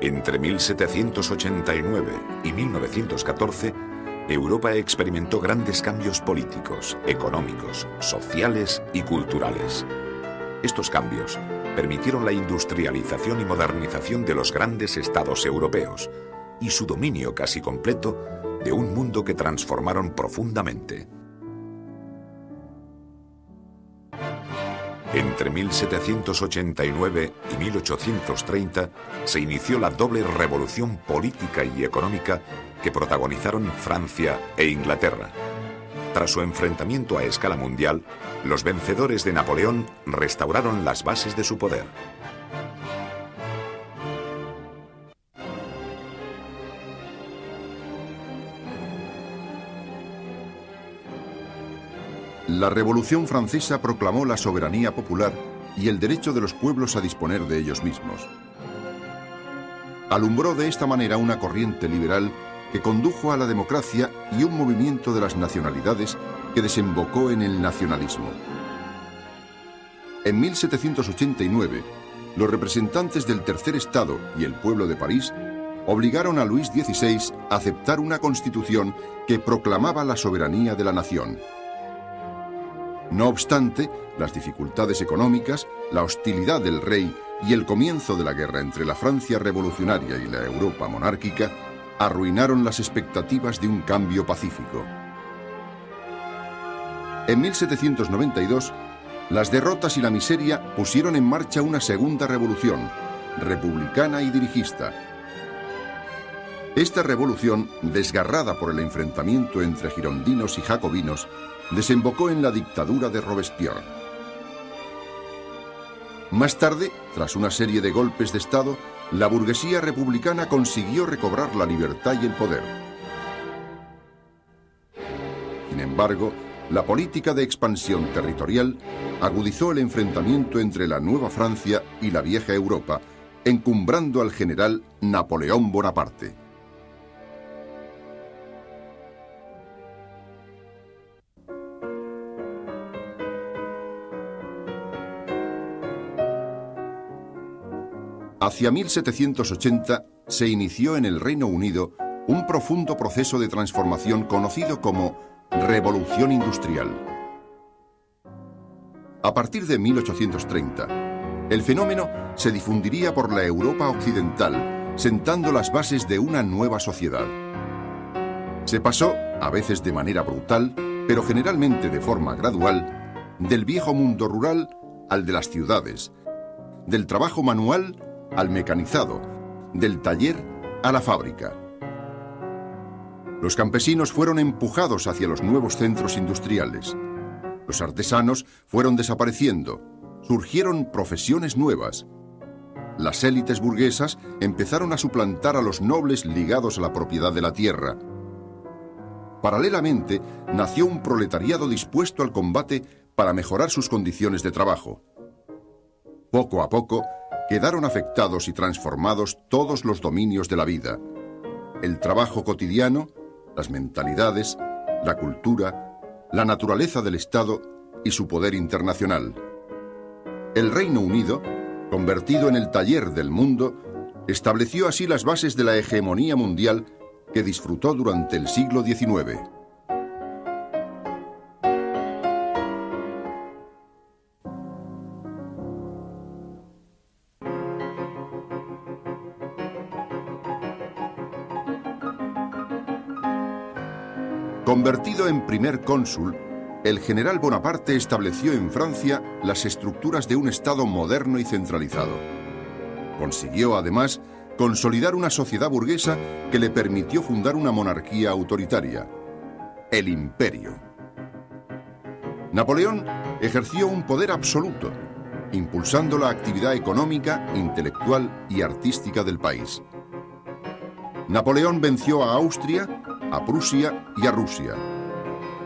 Entre 1789 y 1914, Europa experimentó grandes cambios políticos, económicos, sociales y culturales. Estos cambios permitieron la industrialización y modernización de los grandes estados europeos y su dominio casi completo de un mundo que transformaron profundamente. Entre 1789 y 1830 se inició la doble revolución política y económica que protagonizaron Francia e Inglaterra. Tras su enfrentamiento a escala mundial, los vencedores de Napoleón restauraron las bases de su poder. La Revolución Francesa proclamó la soberanía popular y el derecho de los pueblos a disponer de ellos mismos. Alumbró de esta manera una corriente liberal que condujo a la democracia y un movimiento de las nacionalidades que desembocó en el nacionalismo. En 1789, los representantes del Tercer Estado y el pueblo de París obligaron a Luis XVI a aceptar una constitución que proclamaba la soberanía de la nación. No obstante, las dificultades económicas, la hostilidad del rey y el comienzo de la guerra entre la Francia revolucionaria y la Europa monárquica arruinaron las expectativas de un cambio pacífico. En 1792, las derrotas y la miseria pusieron en marcha una segunda revolución, republicana y dirigista. Esta revolución, desgarrada por el enfrentamiento entre girondinos y jacobinos, desembocó en la dictadura de Robespierre. Más tarde, tras una serie de golpes de Estado, la burguesía republicana consiguió recobrar la libertad y el poder. Sin embargo, la política de expansión territorial agudizó el enfrentamiento entre la Nueva Francia y la Vieja Europa, encumbrando al general Napoleón Bonaparte. Hacia 1780 se inició en el Reino Unido un profundo proceso de transformación conocido como Revolución Industrial. A partir de 1830, el fenómeno se difundiría por la Europa occidental, sentando las bases de una nueva sociedad. Se pasó, a veces de manera brutal, pero generalmente de forma gradual, del viejo mundo rural al de las ciudades, del trabajo manual al mecanizado, del taller a la fábrica. Los campesinos fueron empujados hacia los nuevos centros industriales. Los artesanos fueron desapareciendo. Surgieron profesiones nuevas. Las élites burguesas empezaron a suplantar a los nobles ligados a la propiedad de la tierra. Paralelamente, nació un proletariado dispuesto al combate para mejorar sus condiciones de trabajo. Poco a poco, quedaron afectados y transformados todos los dominios de la vida: el trabajo cotidiano, las mentalidades, la cultura, la naturaleza del Estado y su poder internacional. El Reino Unido, convertido en el taller del mundo, estableció así las bases de la hegemonía mundial que disfrutó durante el siglo XIX. Convertido en primer cónsul, el general Bonaparte estableció en Francia las estructuras de un Estado moderno y centralizado. Consiguió, además, consolidar una sociedad burguesa que le permitió fundar una monarquía autoritaria, el Imperio. Napoleón ejerció un poder absoluto, impulsando la actividad económica, intelectual y artística del país. Napoleón venció a Austria, a Prusia y a Rusia.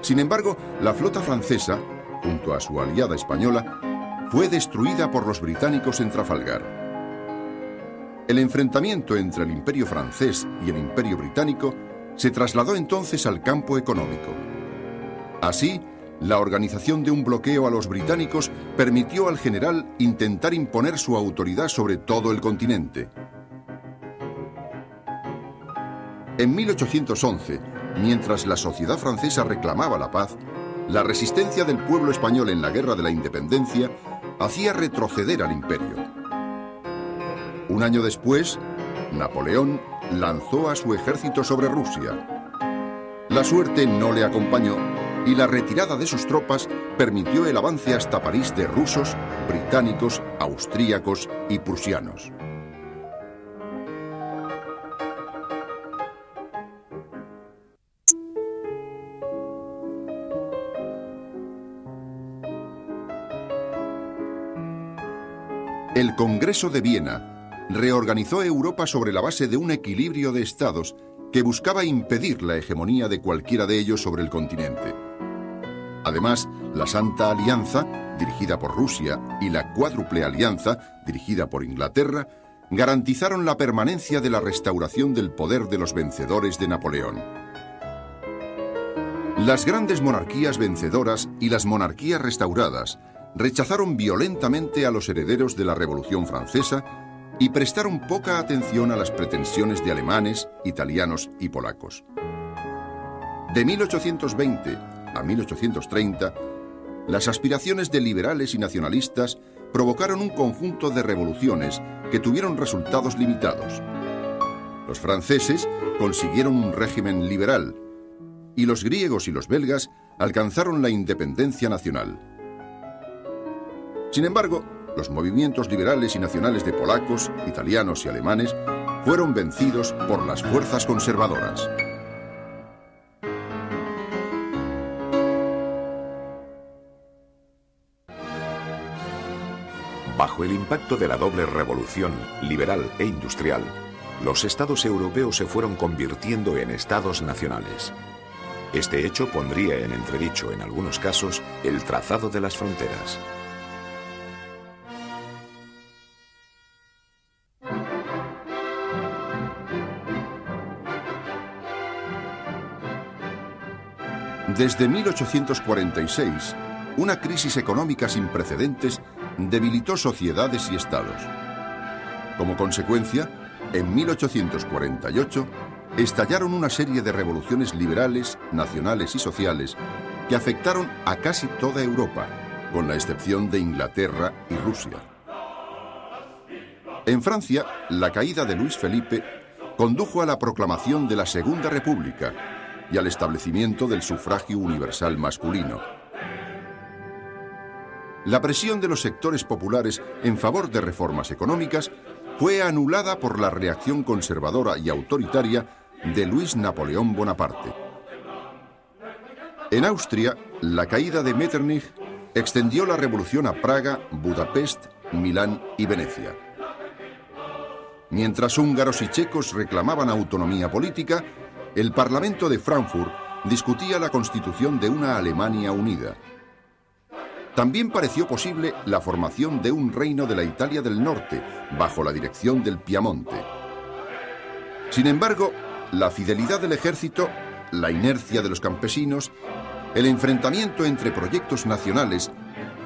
Sin embargo, la flota francesa, junto a su aliada española, fue destruida por los británicos en Trafalgar. El enfrentamiento entre el Imperio francés y el Imperio británico se trasladó entonces al campo económico. Así, la organización de un bloqueo a los británicos permitió al general intentar imponer su autoridad sobre todo el continente. En 1811, mientras la sociedad francesa reclamaba la paz, la resistencia del pueblo español en la Guerra de la Independencia hacía retroceder al imperio. Un año después, Napoleón lanzó a su ejército sobre Rusia. La suerte no le acompañó y la retirada de sus tropas permitió el avance hasta París de rusos, británicos, austríacos y prusianos. El Congreso de Viena reorganizó Europa sobre la base de un equilibrio de estados que buscaba impedir la hegemonía de cualquiera de ellos sobre el continente. Además, la Santa Alianza, dirigida por Rusia, y la Cuádruple Alianza, dirigida por Inglaterra, garantizaron la permanencia de la restauración del poder de los vencedores de Napoleón. Las grandes monarquías vencedoras y las monarquías restauradas rechazaron violentamente a los herederos de la Revolución Francesa y prestaron poca atención a las pretensiones de alemanes, italianos y polacos. De 1820 a 1830, las aspiraciones de liberales y nacionalistas provocaron un conjunto de revoluciones que tuvieron resultados limitados. Los franceses consiguieron un régimen liberal y los griegos y los belgas alcanzaron la independencia nacional. Sin embargo, los movimientos liberales y nacionales de polacos, italianos y alemanes fueron vencidos por las fuerzas conservadoras. Bajo el impacto de la doble revolución liberal e industrial, los estados europeos se fueron convirtiendo en estados nacionales. Este hecho pondría en entredicho, en algunos casos, el trazado de las fronteras. Desde 1846, una crisis económica sin precedentes debilitó sociedades y estados. Como consecuencia, en 1848 estallaron una serie de revoluciones liberales, nacionales y sociales que afectaron a casi toda Europa, con la excepción de Inglaterra y Rusia. En Francia, la caída de Luis Felipe condujo a la proclamación de la Segunda República y al establecimiento del sufragio universal masculino. La presión de los sectores populares en favor de reformas económicas fue anulada por la reacción conservadora y autoritaria de Luis Napoleón Bonaparte. En Austria, la caída de Metternich extendió la revolución a Praga, Budapest, Milán y Venecia. Mientras húngaros y checos reclamaban autonomía política, el Parlamento de Frankfurt discutía la constitución de una Alemania unida. También pareció posible la formación de un reino de la Italia del Norte, bajo la dirección del Piamonte. Sin embargo, la fidelidad del ejército, la inercia de los campesinos, el enfrentamiento entre proyectos nacionales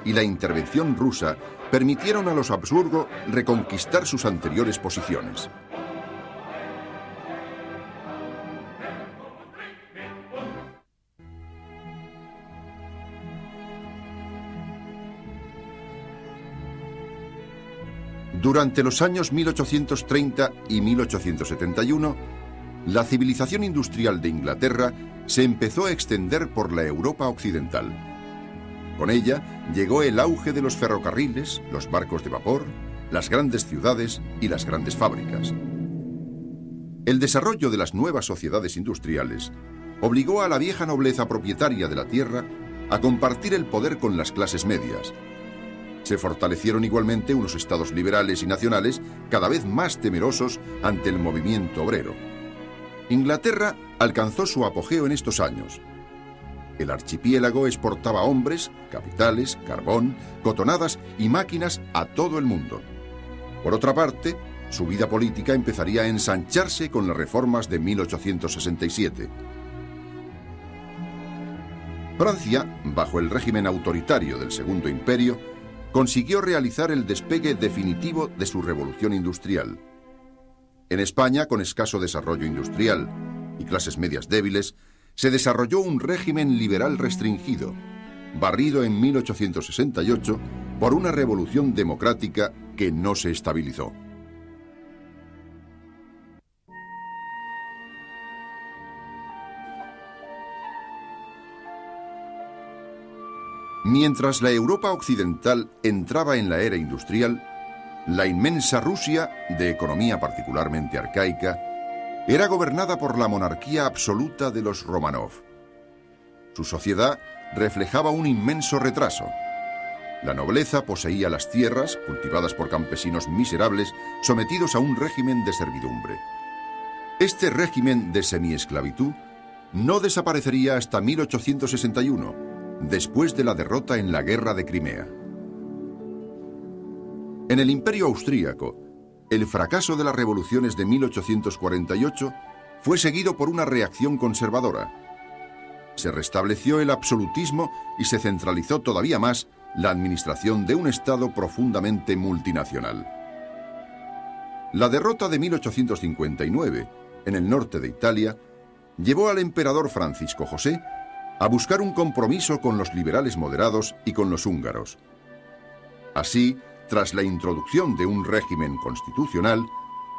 y la intervención rusa permitieron a los Habsburgo reconquistar sus anteriores posiciones. Durante los años 1830 y 1871, la civilización industrial de Inglaterra se empezó a extender por la Europa occidental. Con ella llegó el auge de los ferrocarriles, los barcos de vapor, las grandes ciudades y las grandes fábricas. El desarrollo de las nuevas sociedades industriales obligó a la vieja nobleza propietaria de la tierra a compartir el poder con las clases medias. Se fortalecieron igualmente unos estados liberales y nacionales cada vez más temerosos ante el movimiento obrero. Inglaterra alcanzó su apogeo en estos años. El archipiélago exportaba hombres, capitales, carbón, cotonadas y máquinas a todo el mundo. Por otra parte, su vida política empezaría a ensancharse con las reformas de 1867. Francia, bajo el régimen autoritario del Segundo Imperio, consiguió realizar el despegue definitivo de su revolución industrial. En España, con escaso desarrollo industrial, y clases medias débiles, se desarrolló un régimen liberal restringido, barrido en 1868 por una revolución democrática que no se estabilizó. Mientras la Europa occidental entraba en la era industrial, la inmensa Rusia, de economía particularmente arcaica, era gobernada por la monarquía absoluta de los Románov. Su sociedad reflejaba un inmenso retraso. La nobleza poseía las tierras, cultivadas por campesinos miserables, sometidos a un régimen de servidumbre. Este régimen de semiesclavitud no desaparecería hasta 1861, después de la derrota en la Guerra de Crimea. En el Imperio austríaco, el fracaso de las revoluciones de 1848 fue seguido por una reacción conservadora. Se restableció el absolutismo y se centralizó todavía más la administración de un Estado profundamente multinacional. La derrota de 1859 en el norte de Italia llevó al emperador Francisco José a buscar un compromiso con los liberales moderados y con los húngaros. Así, tras la introducción de un régimen constitucional,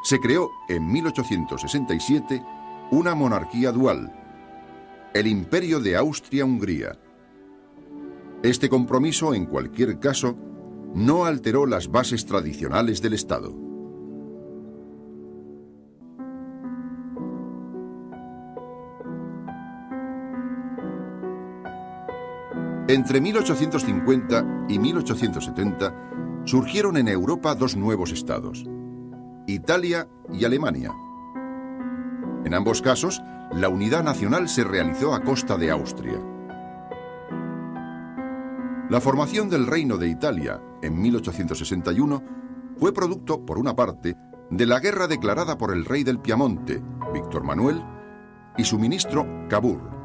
se creó en 1867 una monarquía dual, el Imperio de Austria-Hungría. Este compromiso, en cualquier caso, no alteró las bases tradicionales del Estado. Entre 1850 y 1870 surgieron en Europa dos nuevos estados, Italia y Alemania. En ambos casos, la unidad nacional se realizó a costa de Austria. La formación del Reino de Italia en 1861 fue producto, por una parte, de la guerra declarada por el rey del Piamonte, Víctor Manuel, y su ministro Cavour.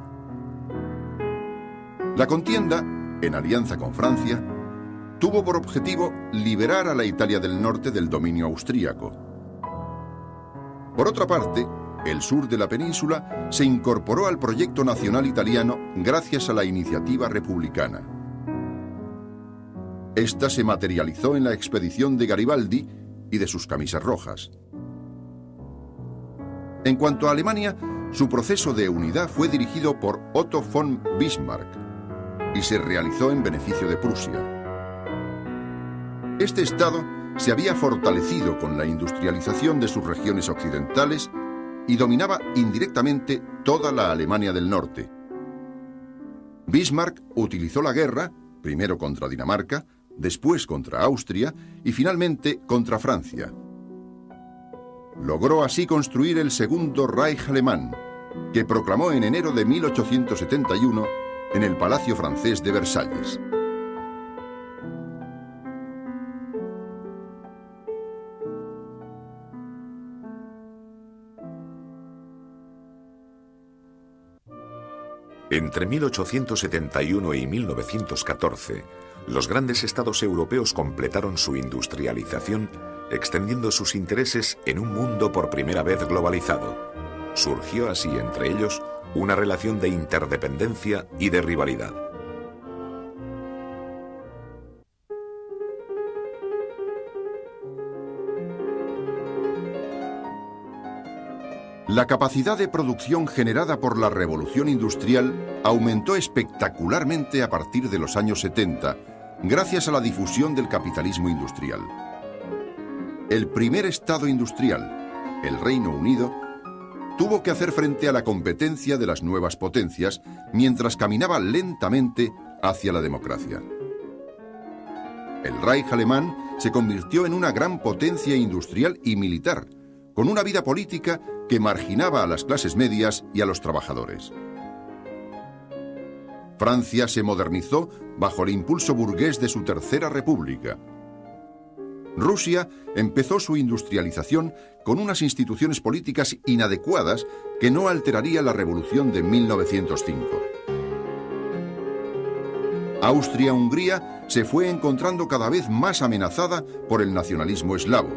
La contienda, en alianza con Francia, tuvo por objetivo liberar a la Italia del norte del dominio austríaco. Por otra parte, el sur de la península se incorporó al proyecto nacional italiano gracias a la iniciativa republicana. Esta se materializó en la expedición de Garibaldi y de sus camisas rojas. En cuanto a Alemania, su proceso de unidad fue dirigido por Otto von Bismarck y se realizó en beneficio de Prusia. Este estado se había fortalecido con la industrialización de sus regiones occidentales y dominaba indirectamente toda la Alemania del norte. Bismarck utilizó la guerra, primero contra Dinamarca, después contra Austria y finalmente contra Francia. Logró así construir el segundo Reich alemán, que proclamó en enero de 1871 en el Palacio francés de Versalles. Entre 1871 y 1914, los grandes estados europeos completaron su industrialización, extendiendo sus intereses en un mundo por primera vez globalizado. Surgió así entre ellos una relación de interdependencia y de rivalidad. La capacidad de producción generada por la revolución industrial aumentó espectacularmente a partir de los años 70, gracias a la difusión del capitalismo industrial. El primer estado industrial, el Reino Unido, tuvo que hacer frente a la competencia de las nuevas potencias mientras caminaba lentamente hacia la democracia. El Reich alemán se convirtió en una gran potencia industrial y militar, con una vida política que marginaba a las clases medias y a los trabajadores. Francia se modernizó bajo el impulso burgués de su Tercera República. Rusia empezó su industrialización con unas instituciones políticas inadecuadas que no alteraría la revolución de 1905. Austria-Hungría se fue encontrando cada vez más amenazada por el nacionalismo eslavo.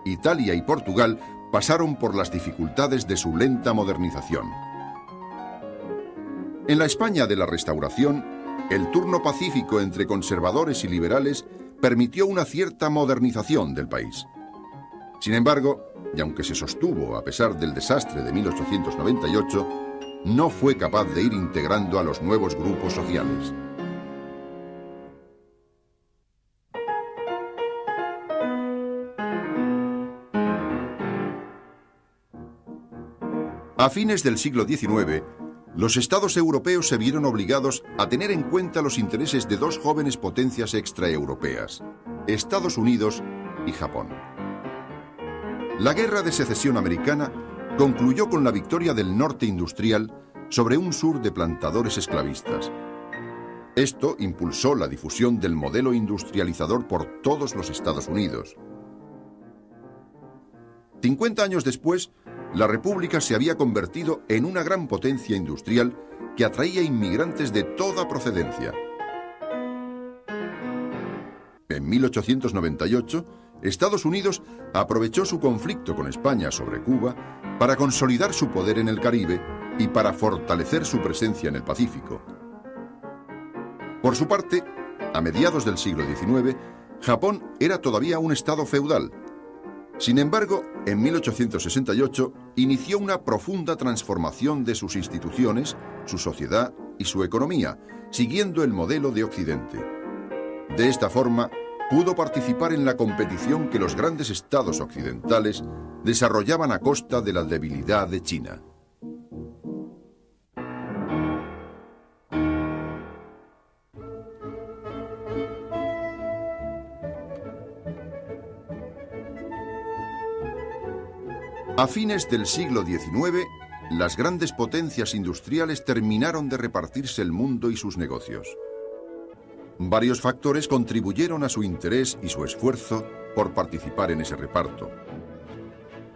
Italia y Portugal pasaron por las dificultades de su lenta modernización. En la España de la Restauración, el turno pacífico entre conservadores y liberales permitió una cierta modernización del país. Sin embargo, y aunque se sostuvo a pesar del desastre de 1898, no fue capaz de ir integrando a los nuevos grupos sociales. A fines del siglo XIX, los estados europeos se vieron obligados a tener en cuenta los intereses de dos jóvenes potencias extraeuropeas, Estados Unidos y Japón. La Guerra de Secesión Americana concluyó con la victoria del norte industrial sobre un sur de plantadores esclavistas. Esto impulsó la difusión del modelo industrializador por todos los Estados Unidos. 50 años después, la República se había convertido en una gran potencia industrial que atraía inmigrantes de toda procedencia. En 1898, Estados Unidos aprovechó su conflicto con España sobre Cuba para consolidar su poder en el Caribe y para fortalecer su presencia en el Pacífico. Por su parte, a mediados del siglo XIX, Japón era todavía un estado feudal. Sin embargo, en 1868 inició una profunda transformación de sus instituciones, su sociedad y su economía, siguiendo el modelo de Occidente. De esta forma, pudo participar en la competición que los grandes estados occidentales desarrollaban a costa de la debilidad de China. A fines del siglo XIX, las grandes potencias industriales terminaron de repartirse el mundo y sus negocios. Varios factores contribuyeron a su interés y su esfuerzo por participar en ese reparto.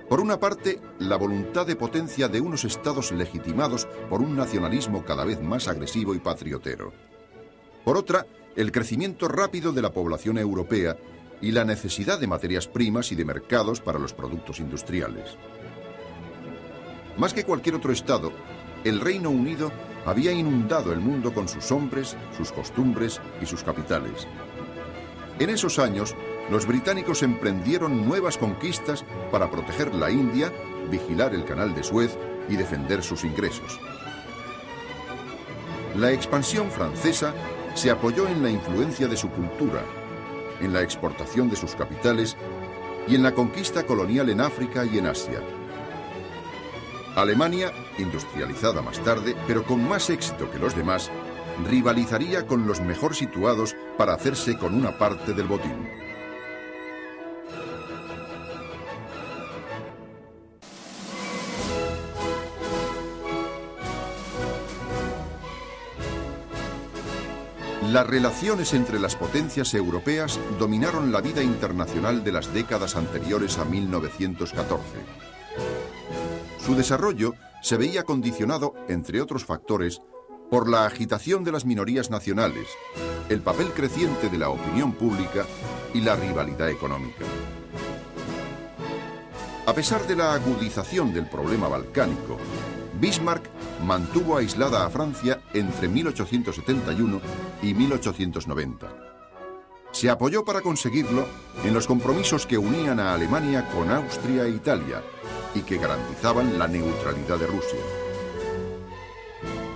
Por una parte, la voluntad de potencia de unos estados legitimados por un nacionalismo cada vez más agresivo y patriotero. Por otra, el crecimiento rápido de la población europea y la necesidad de materias primas y de mercados para los productos industriales. Más que cualquier otro estado, el Reino Unido había inundado el mundo con sus hombres, sus costumbres y sus capitales. En esos años, los británicos emprendieron nuevas conquistas para proteger la India, vigilar el Canal de Suez y defender sus ingresos. La expansión francesa se apoyó en la influencia de su cultura, en la exportación de sus capitales y en la conquista colonial en África y en Asia. Alemania, industrializada más tarde, pero con más éxito que los demás, rivalizaría con los mejor situados para hacerse con una parte del botín. Las relaciones entre las potencias europeas dominaron la vida internacional de las décadas anteriores a 1914. Su desarrollo se veía condicionado, entre otros factores, por la agitación de las minorías nacionales, el papel creciente de la opinión pública y la rivalidad económica. A pesar de la agudización del problema balcánico, Bismarck mantuvo aislada a Francia entre 1871 y 1890. Se apoyó para conseguirlo en los compromisos que unían a Alemania con Austria e Italia y que garantizaban la neutralidad de Rusia.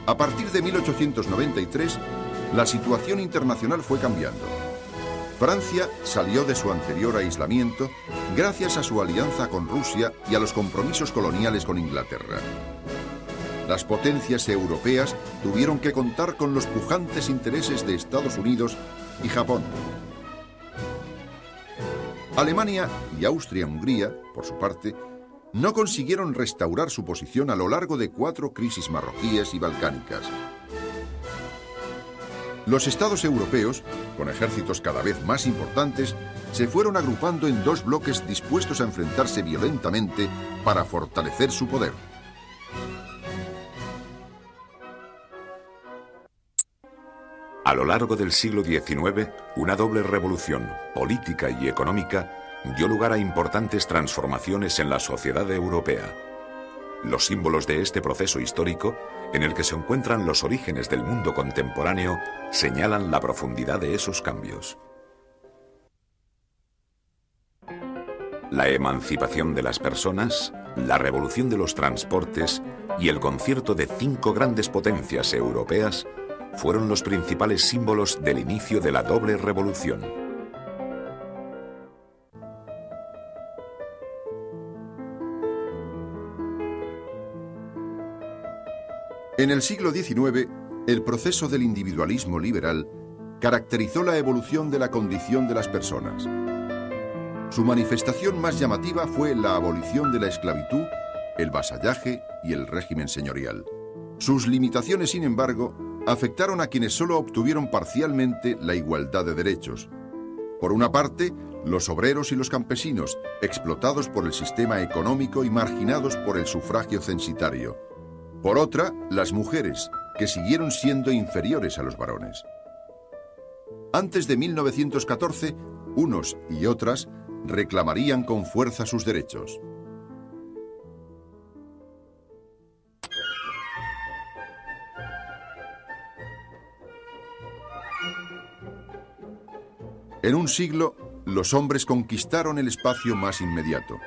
A partir de 1893, la situación internacional fue cambiando. Francia salió de su anterior aislamiento gracias a su alianza con Rusia y a los compromisos coloniales con Inglaterra. Las potencias europeas tuvieron que contar con los pujantes intereses de Estados Unidos y Japón. Alemania y Austria-Hungría, por su parte, no consiguieron restaurar su posición a lo largo de 4 crisis marroquíes y balcánicas. Los estados europeos, con ejércitos cada vez más importantes, se fueron agrupando en 2 bloques dispuestos a enfrentarse violentamente para fortalecer su poder. A lo largo del siglo XIX, una doble revolución política y económica dio lugar a importantes transformaciones en la sociedad europea. Los símbolos de este proceso histórico, en el que se encuentran los orígenes del mundo contemporáneo, señalan la profundidad de esos cambios. La emancipación de las personas, la revolución de los transportes y el concierto de 5 grandes potencias europeas fueron los principales símbolos del inicio de la doble revolución. En el siglo XIX, el proceso del individualismo liberal caracterizó la evolución de la condición de las personas. Su manifestación más llamativa fue la abolición de la esclavitud, el vasallaje y el régimen señorial. Sus limitaciones, sin embargo, afectaron a quienes solo obtuvieron parcialmente la igualdad de derechos. Por una parte, los obreros y los campesinos, explotados por el sistema económico y marginados por el sufragio censitario. Por otra, las mujeres, que siguieron siendo inferiores a los varones. Antes de 1914, unos y otras reclamarían con fuerza sus derechos. En un siglo, los hombres conquistaron el espacio más inmediato.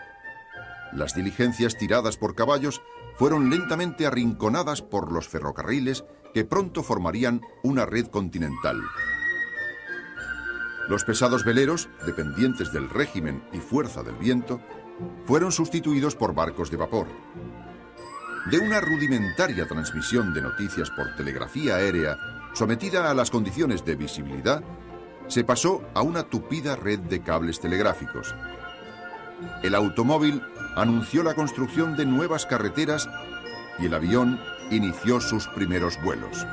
Las diligencias tiradas por caballos fueron lentamente arrinconadas por los ferrocarriles que pronto formarían una red continental. Los pesados veleros, dependientes del régimen y fuerza del viento, fueron sustituidos por barcos de vapor. De una rudimentaria transmisión de noticias por telegrafía aérea, sometida a las condiciones de visibilidad, se pasó a una tupida red de cables telegráficos. El automóvil anunció la construcción de nuevas carreteras y el avión inició sus primeros vuelos.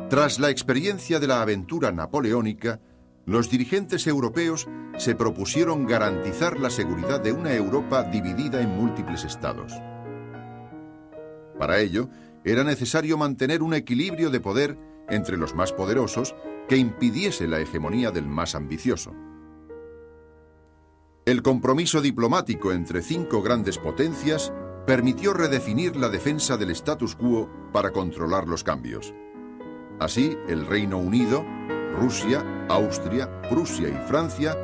Tras la experiencia de la aventura napoleónica, los dirigentes europeos se propusieron garantizar la seguridad de una Europa dividida en múltiples estados. Para ello, era necesario mantener un equilibrio de poder entre los más poderosos que impidiese la hegemonía del más ambicioso. El compromiso diplomático entre 5 grandes potencias permitió redefinir la defensa del status quo para controlar los cambios. Así, el Reino Unido, Rusia, Austria, Prusia y Francia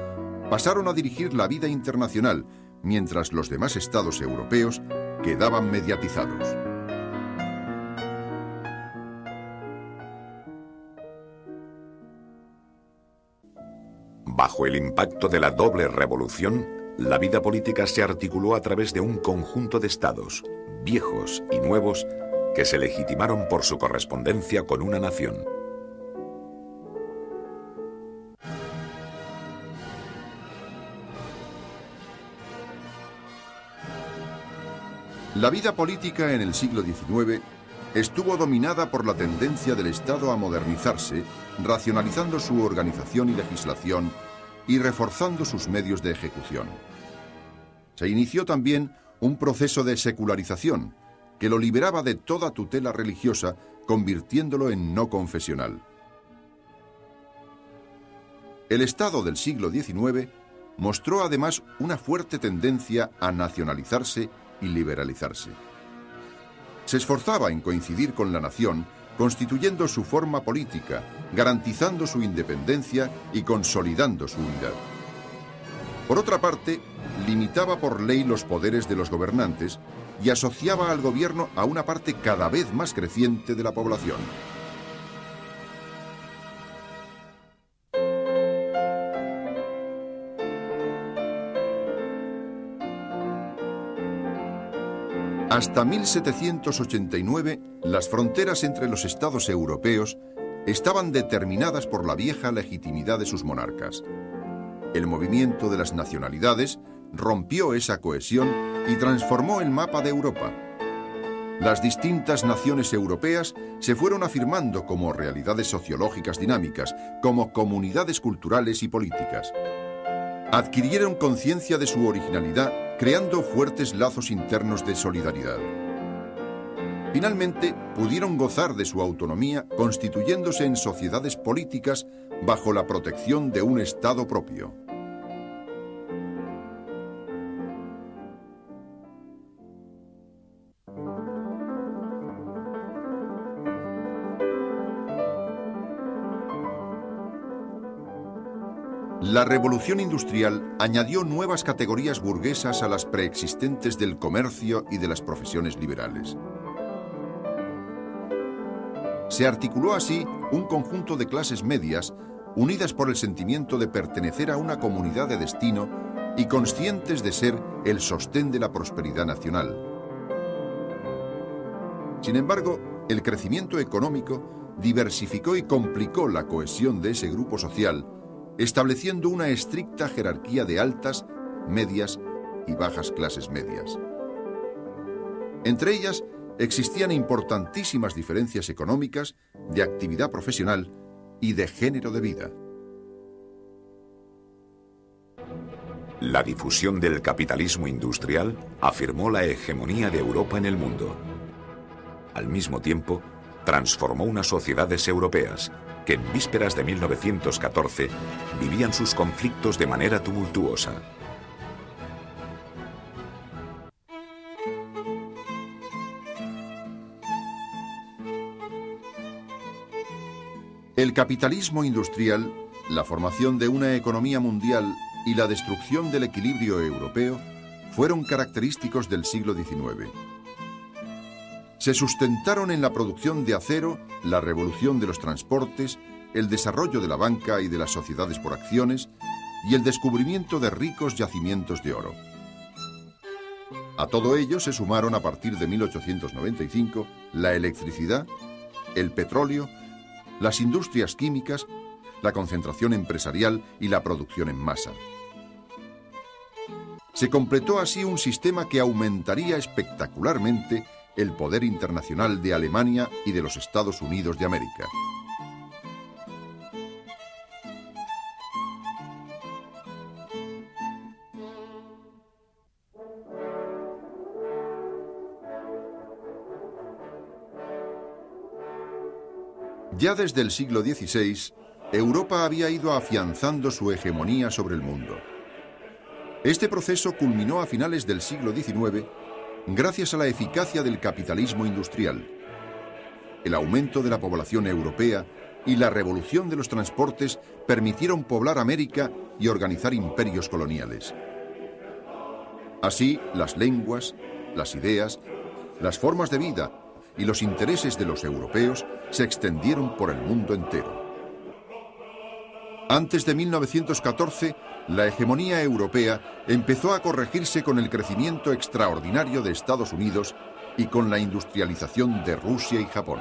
pasaron a dirigir la vida internacional, mientras los demás estados europeos quedaban mediatizados. Bajo el impacto de la doble revolución, la vida política se articuló a través de un conjunto de estados, viejos y nuevos, que se legitimaron por su correspondencia con una nación. La vida política en el siglo XIX estuvo dominada por la tendencia del Estado a modernizarse, racionalizando su organización y legislación y reforzando sus medios de ejecución. Se inició también un proceso de secularización que lo liberaba de toda tutela religiosa, convirtiéndolo en no confesional. El Estado del siglo XIX mostró además una fuerte tendencia a nacionalizarse y liberalizarse. Se esforzaba en coincidir con la nación, constituyendo su forma política, garantizando su independencia y consolidando su unidad. Por otra parte, limitaba por ley los poderes de los gobernantes y asociaba al gobierno a una parte cada vez más creciente de la población. Hasta 1789, las fronteras entre los estados europeos estaban determinadas por la vieja legitimidad de sus monarcas. El movimiento de las nacionalidades rompió esa cohesión y transformó el mapa de Europa. Las distintas naciones europeas se fueron afirmando como realidades sociológicas dinámicas, como comunidades culturales y políticas. Adquirieron conciencia de su originalidad, creando fuertes lazos internos de solidaridad. Finalmente, pudieron gozar de su autonomía constituyéndose en sociedades políticas bajo la protección de un Estado propio. La revolución industrial añadió nuevas categorías burguesas a las preexistentes del comercio y de las profesiones liberales. Se articuló así un conjunto de clases medias unidas por el sentimiento de pertenecer a una comunidad de destino y conscientes de ser el sostén de la prosperidad nacional. Sin embargo, el crecimiento económico diversificó y complicó la cohesión de ese grupo social, estableciendo una estricta jerarquía de altas, medias y bajas clases medias. Entre ellas existían importantísimas diferencias económicas, de actividad profesional y de género de vida. La difusión del capitalismo industrial afirmó la hegemonía de Europa en el mundo. Al mismo tiempo, transformó unas sociedades europeas que en vísperas de 1914 vivían sus conflictos de manera tumultuosa. El capitalismo industrial, la formación de una economía mundial y la destrucción del equilibrio europeo fueron característicos del siglo XIX. Se sustentaron en la producción de acero, la revolución de los transportes, el desarrollo de la banca y de las sociedades por acciones y el descubrimiento de ricos yacimientos de oro. A todo ello se sumaron a partir de 1895 la electricidad, el petróleo, las industrias químicas, la concentración empresarial y la producción en masa. Se completó así un sistema que aumentaría espectacularmente el poder internacional de Alemania y de los Estados Unidos de América. Ya desde el siglo XVI, Europa había ido afianzando su hegemonía sobre el mundo. Este proceso culminó a finales del siglo XIX gracias a la eficacia del capitalismo industrial. El aumento de la población europea y la revolución de los transportes permitieron poblar América y organizar imperios coloniales. Así, las lenguas, las ideas, las formas de vida y los intereses de los europeos se extendieron por el mundo entero. Antes de 1914, la hegemonía europea empezó a corregirse con el crecimiento extraordinario de Estados Unidos y con la industrialización de Rusia y Japón.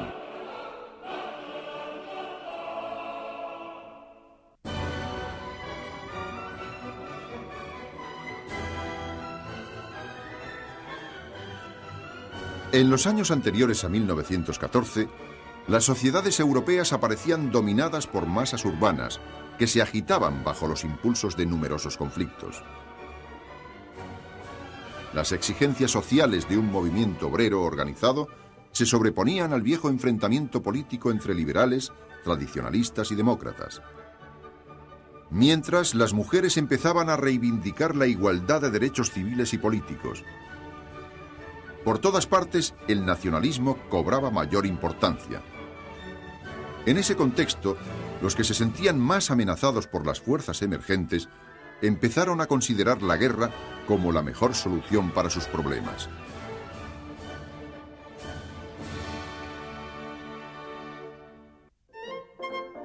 En los años anteriores a 1914, las sociedades europeas aparecían dominadas por masas urbanas que se agitaban bajo los impulsos de numerosos conflictos. Las exigencias sociales de un movimiento obrero organizado se sobreponían al viejo enfrentamiento político entre liberales, tradicionalistas y demócratas. Mientras, las mujeres empezaban a reivindicar la igualdad de derechos civiles y políticos. Por todas partes, el nacionalismo cobraba mayor importancia. En ese contexto, los que se sentían más amenazados por las fuerzas emergentes empezaron a considerar la guerra como la mejor solución para sus problemas.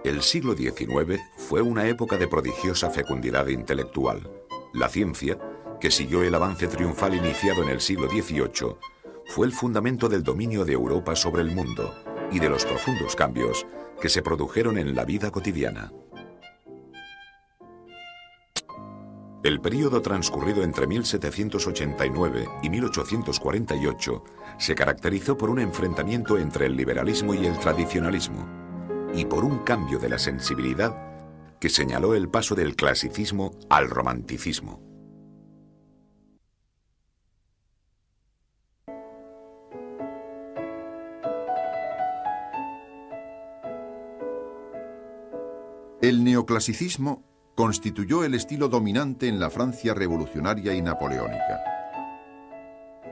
El siglo XIX fue una época de prodigiosa fecundidad intelectual. La ciencia, que siguió el avance triunfal iniciado en el siglo XVIII, fue el fundamento del dominio de Europa sobre el mundo y de los profundos cambios que se produjeron en la vida cotidiana. El período transcurrido entre 1789 y 1848 se caracterizó por un enfrentamiento entre el liberalismo y el tradicionalismo, y por un cambio de la sensibilidad que señaló el paso del clasicismo al romanticismo. El neoclasicismo constituyó el estilo dominante en la Francia revolucionaria y napoleónica.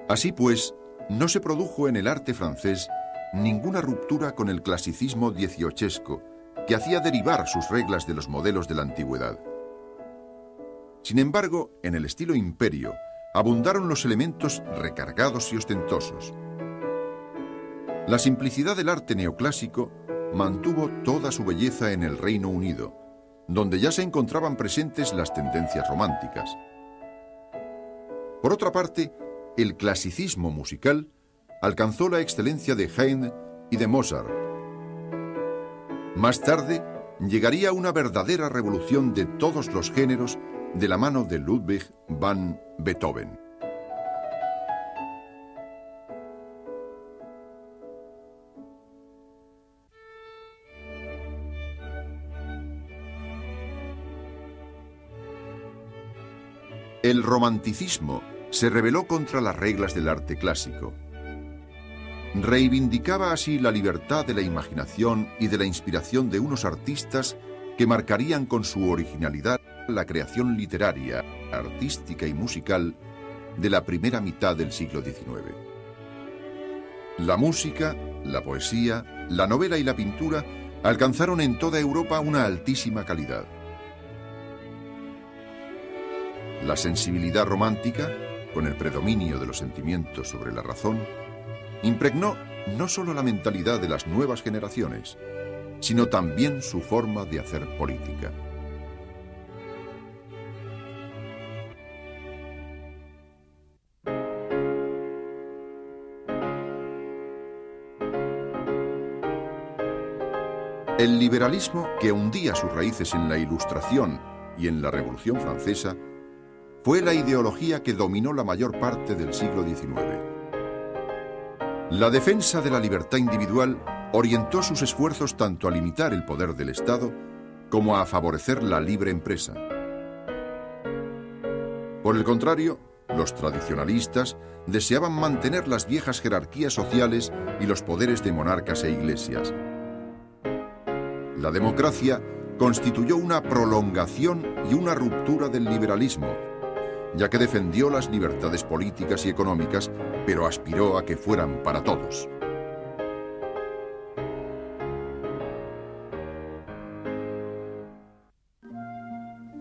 Así pues, no se produjo en el arte francés ninguna ruptura con el clasicismo dieciochesco, que hacía derivar sus reglas de los modelos de la antigüedad. Sin embargo, en el estilo imperio abundaron los elementos recargados y ostentosos. La simplicidad del arte neoclásico mantuvo toda su belleza en el Reino Unido, donde ya se encontraban presentes las tendencias románticas. Por otra parte, el clasicismo musical alcanzó la excelencia de Haydn y de Mozart. Más tarde, llegaría una verdadera revolución de todos los géneros de la mano de Ludwig van Beethoven. El romanticismo se rebeló contra las reglas del arte clásico. Reivindicaba así la libertad de la imaginación y de la inspiración de unos artistas que marcarían con su originalidad la creación literaria, artística y musical de la primera mitad del siglo XIX. La música, la poesía, la novela y la pintura alcanzaron en toda Europa una altísima calidad. La sensibilidad romántica, con el predominio de los sentimientos sobre la razón, impregnó no solo la mentalidad de las nuevas generaciones, sino también su forma de hacer política. El liberalismo, que hundía sus raíces en la Ilustración y en la Revolución Francesa, fue la ideología que dominó la mayor parte del siglo XIX. La defensa de la libertad individual orientó sus esfuerzos tanto a limitar el poder del Estado como a favorecer la libre empresa. Por el contrario, los tradicionalistas deseaban mantener las viejas jerarquías sociales y los poderes de monarcas e iglesias. La democracia constituyó una prolongación y una ruptura del liberalismo, ya que defendió las libertades políticas y económicas, pero aspiró a que fueran para todos.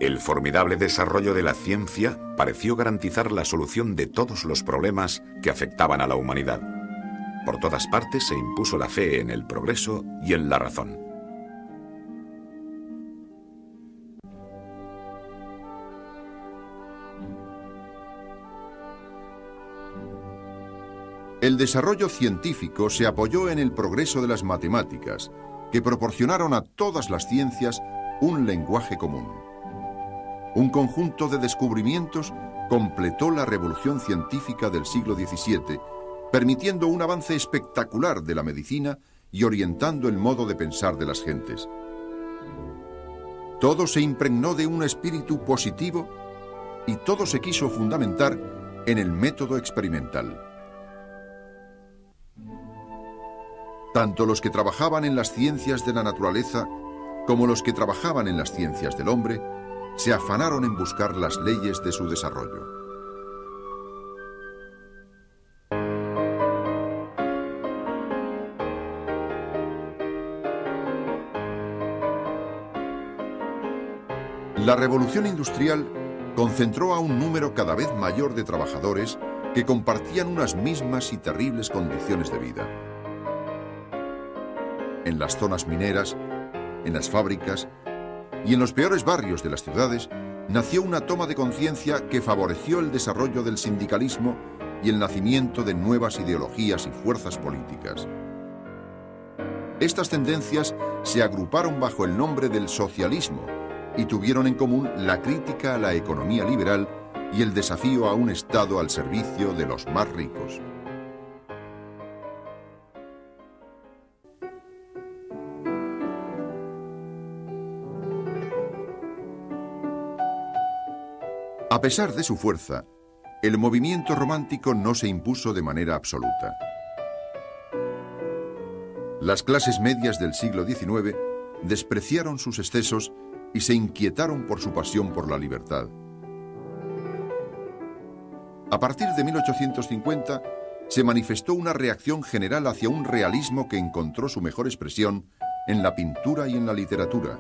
El formidable desarrollo de la ciencia pareció garantizar la solución de todos los problemas que afectaban a la humanidad. Por todas partes se impuso la fe en el progreso y en la razón. El desarrollo científico se apoyó en el progreso de las matemáticas, que proporcionaron a todas las ciencias un lenguaje común. Un conjunto de descubrimientos completó la revolución científica del siglo XVII, permitiendo un avance espectacular de la medicina y orientando el modo de pensar de las gentes. Todo se impregnó de un espíritu positivo y todo se quiso fundamentar en el método experimental. Tanto los que trabajaban en las ciencias de la naturaleza como los que trabajaban en las ciencias del hombre se afanaron en buscar las leyes de su desarrollo. La revolución industrial concentró a un número cada vez mayor de trabajadores que compartían unas mismas y terribles condiciones de vida. En las zonas mineras, en las fábricas y en los peores barrios de las ciudades, nació una toma de conciencia que favoreció el desarrollo del sindicalismo y el nacimiento de nuevas ideologías y fuerzas políticas. Estas tendencias se agruparon bajo el nombre del socialismo y tuvieron en común la crítica a la economía liberal y el desafío a un Estado al servicio de los más ricos. A pesar de su fuerza, el movimiento romántico no se impuso de manera absoluta. Las clases medias del siglo XIX despreciaron sus excesos y se inquietaron por su pasión por la libertad. A partir de 1850 se manifestó una reacción general hacia un realismo que encontró su mejor expresión en la pintura y en la literatura,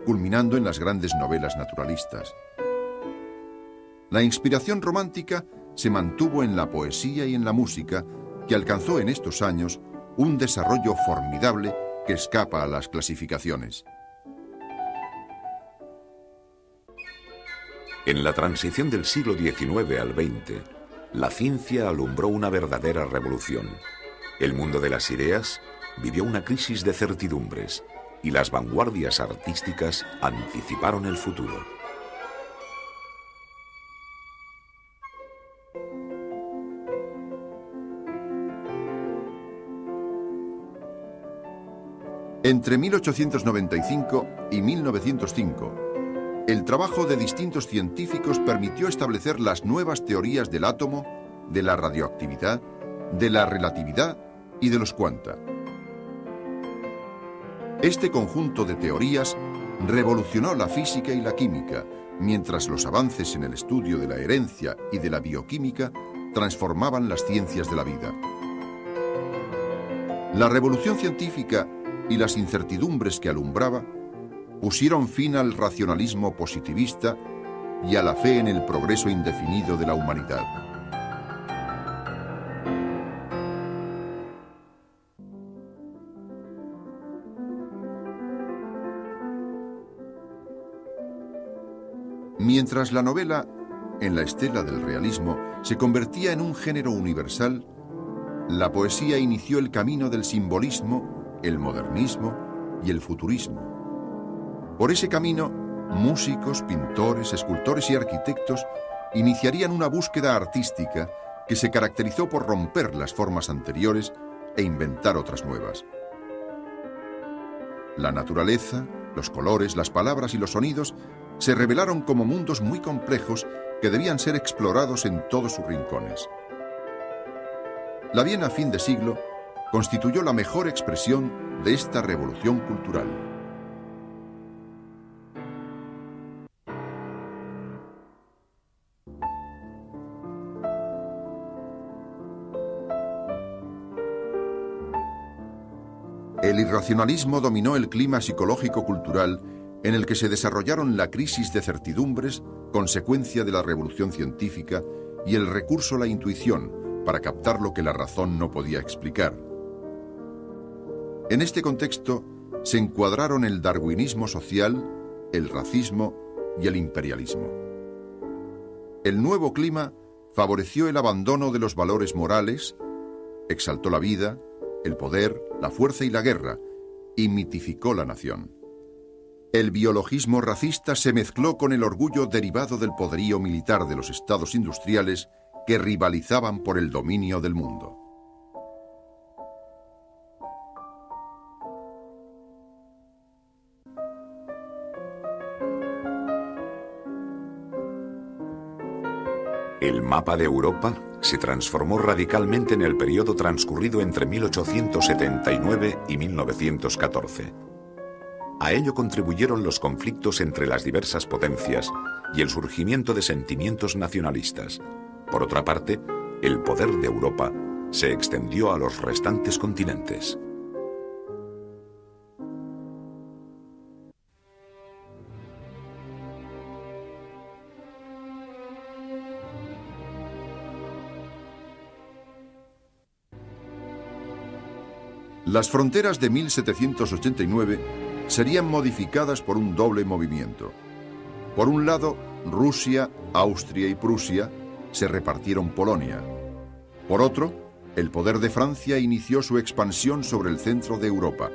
culminando en las grandes novelas naturalistas. La inspiración romántica se mantuvo en la poesía y en la música, que alcanzó en estos años un desarrollo formidable que escapa a las clasificaciones. En la transición del siglo XIX al XX, la ciencia alumbró una verdadera revolución. El mundo de las ideas vivió una crisis de certidumbres y las vanguardias artísticas anticiparon el futuro. Entre 1895 y 1905, el trabajo de distintos científicos permitió establecer las nuevas teorías del átomo, de la radioactividad, de la relatividad y de los cuanta. Este conjunto de teorías revolucionó la física y la química, mientras los avances en el estudio de la herencia y de la bioquímica transformaban las ciencias de la vida. La revolución científica y las incertidumbres que alumbraba pusieron fin al racionalismo positivista y a la fe en el progreso indefinido de la humanidad. Mientras la novela, en la estela del realismo, se convertía en un género universal, la poesía inició el camino del simbolismo, el modernismo y el futurismo. Por ese camino, músicos, pintores, escultores y arquitectos iniciarían una búsqueda artística que se caracterizó por romper las formas anteriores e inventar otras nuevas. La naturaleza, los colores, las palabras y los sonidos se revelaron como mundos muy complejos que debían ser explorados en todos sus rincones. La Viena a fin de siglo constituyó la mejor expresión de esta revolución cultural. El irracionalismo dominó el clima psicológico-cultural en el que se desarrollaron la crisis de certidumbres, consecuencia de la revolución científica, y el recurso a la intuición para captar lo que la razón no podía explicar. En este contexto se encuadraron el darwinismo social, el racismo y el imperialismo. El nuevo clima favoreció el abandono de los valores morales, exaltó la vida, el poder, la fuerza y la guerra, y mitificó la nación. El biologismo racista se mezcló con el orgullo derivado del poderío militar de los estados industriales que rivalizaban por el dominio del mundo. El mapa de Europa se transformó radicalmente en el periodo transcurrido entre 1879 y 1914. A ello contribuyeron los conflictos entre las diversas potencias y el surgimiento de sentimientos nacionalistas. Por otra parte, el poder de Europa se extendió a los restantes continentes. Las fronteras de 1789 serían modificadas por un doble movimiento. Por un lado, Rusia, Austria y Prusia se repartieron Polonia. Por otro, el poder de Francia inició su expansión sobre el centro de Europa.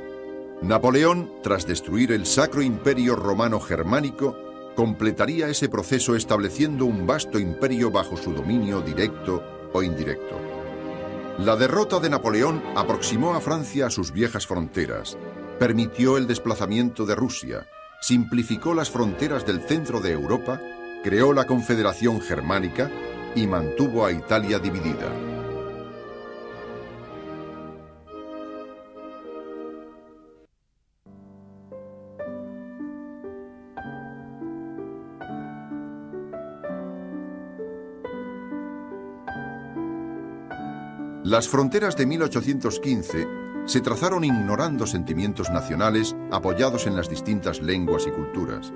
Napoleón, tras destruir el Sacro Imperio Romano Germánico, completaría ese proceso estableciendo un vasto imperio bajo su dominio directo o indirecto. La derrota de Napoleón aproximó a Francia a sus viejas fronteras, permitió el desplazamiento de Rusia, simplificó las fronteras del centro de Europa, creó la Confederación Germánica y mantuvo a Italia dividida. Las fronteras de 1815 se trazaron ignorando sentimientos nacionales apoyados en las distintas lenguas y culturas.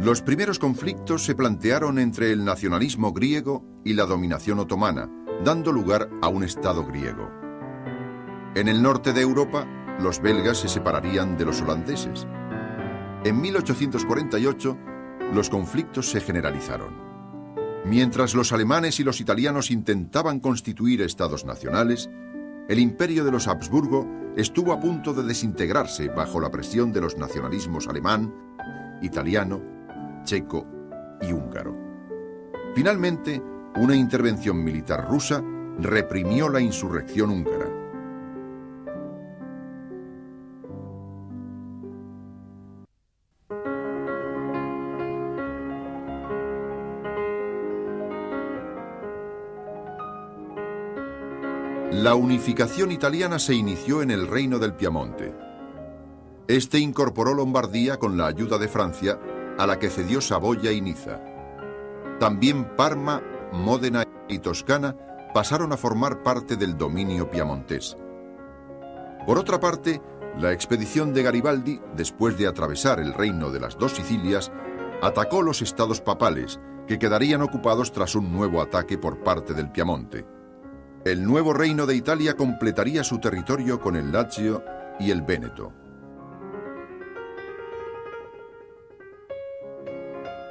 Los primeros conflictos se plantearon entre el nacionalismo griego y la dominación otomana, dando lugar a un Estado griego. En el norte de Europa, los belgas se separarían de los holandeses. En 1848, los conflictos se generalizaron. Mientras los alemanes y los italianos intentaban constituir estados nacionales, el imperio de los Habsburgo estuvo a punto de desintegrarse bajo la presión de los nacionalismos alemán, italiano, checo y húngaro. Finalmente, una intervención militar rusa reprimió la insurrección húngara. La unificación italiana se inició en el Reino del Piamonte. Este incorporó Lombardía con la ayuda de Francia, a la que cedió Saboya y Niza. También Parma, Módena y Toscana pasaron a formar parte del dominio piamontés. Por otra parte, la expedición de Garibaldi, después de atravesar el reino de las dos Sicilias, atacó los estados papales, que quedarían ocupados tras un nuevo ataque por parte del Piamonte. El nuevo reino de Italia completaría su territorio con el Lazio y el Véneto.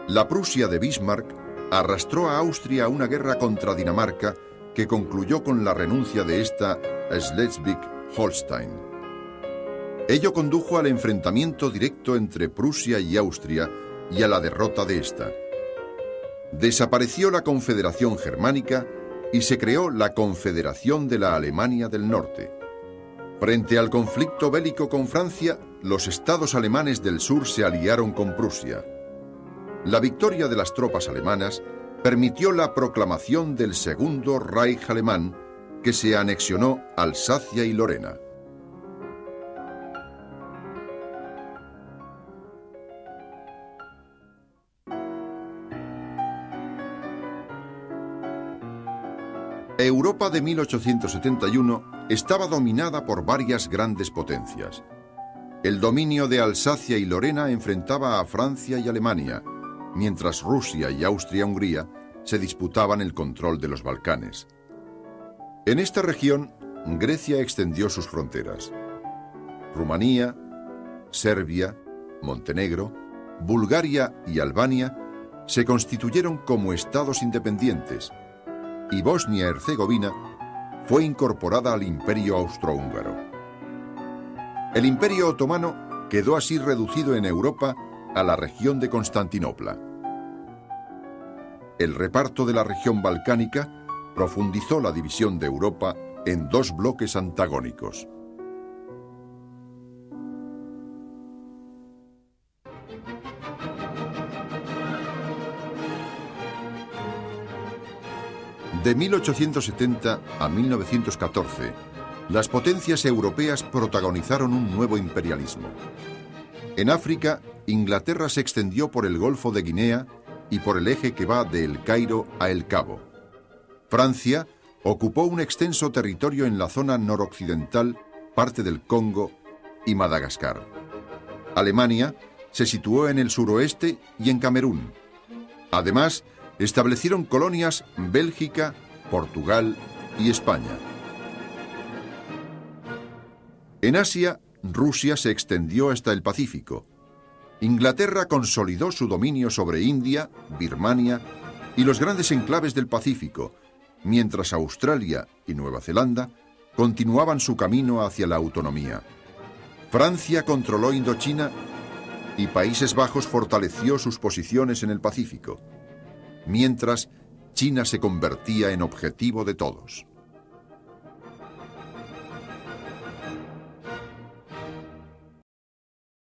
La Prusia de Bismarck arrastró a Austria a una guerra contra Dinamarca que concluyó con la renuncia de esta a Schleswig-Holstein. Ello condujo al enfrentamiento directo entre Prusia y Austria y a la derrota de esta. Desapareció la Confederación Germánica y se creó la Confederación de la Alemania del Norte. Frente al conflicto bélico con Francia, los estados alemanes del sur se aliaron con Prusia. La victoria de las tropas alemanas permitió la proclamación del Segundo Reich alemán, que se anexionó Alsacia y Lorena. Europa de 1871 estaba dominada por varias grandes potencias. El dominio de Alsacia y Lorena enfrentaba a Francia y Alemania, mientras Rusia y Austria-Hungría se disputaban el control de los Balcanes. En esta región, Grecia extendió sus fronteras. Rumanía, Serbia, Montenegro, Bulgaria y Albania se constituyeron como estados independientes, y Bosnia-Herzegovina fue incorporada al Imperio Austrohúngaro. El Imperio Otomano quedó así reducido en Europa a la región de Constantinopla. El reparto de la región balcánica profundizó la división de Europa en dos bloques antagónicos. De 1870 a 1914, las potencias europeas protagonizaron un nuevo imperialismo. En África, Inglaterra se extendió por el Golfo de Guinea y por el eje que va de El Cairo a El Cabo. Francia ocupó un extenso territorio en la zona noroccidental, parte del Congo y Madagascar. Alemania se situó en el suroeste y en Camerún. Además, establecieron colonias Bélgica, Portugal y España. En Asia, Rusia se extendió hasta el Pacífico. Inglaterra consolidó su dominio sobre India, Birmania y los grandes enclaves del Pacífico, mientras Australia y Nueva Zelanda continuaban su camino hacia la autonomía. Francia controló Indochina y Países Bajos fortaleció sus posiciones en el Pacífico, mientras China se convertía en objetivo de todos.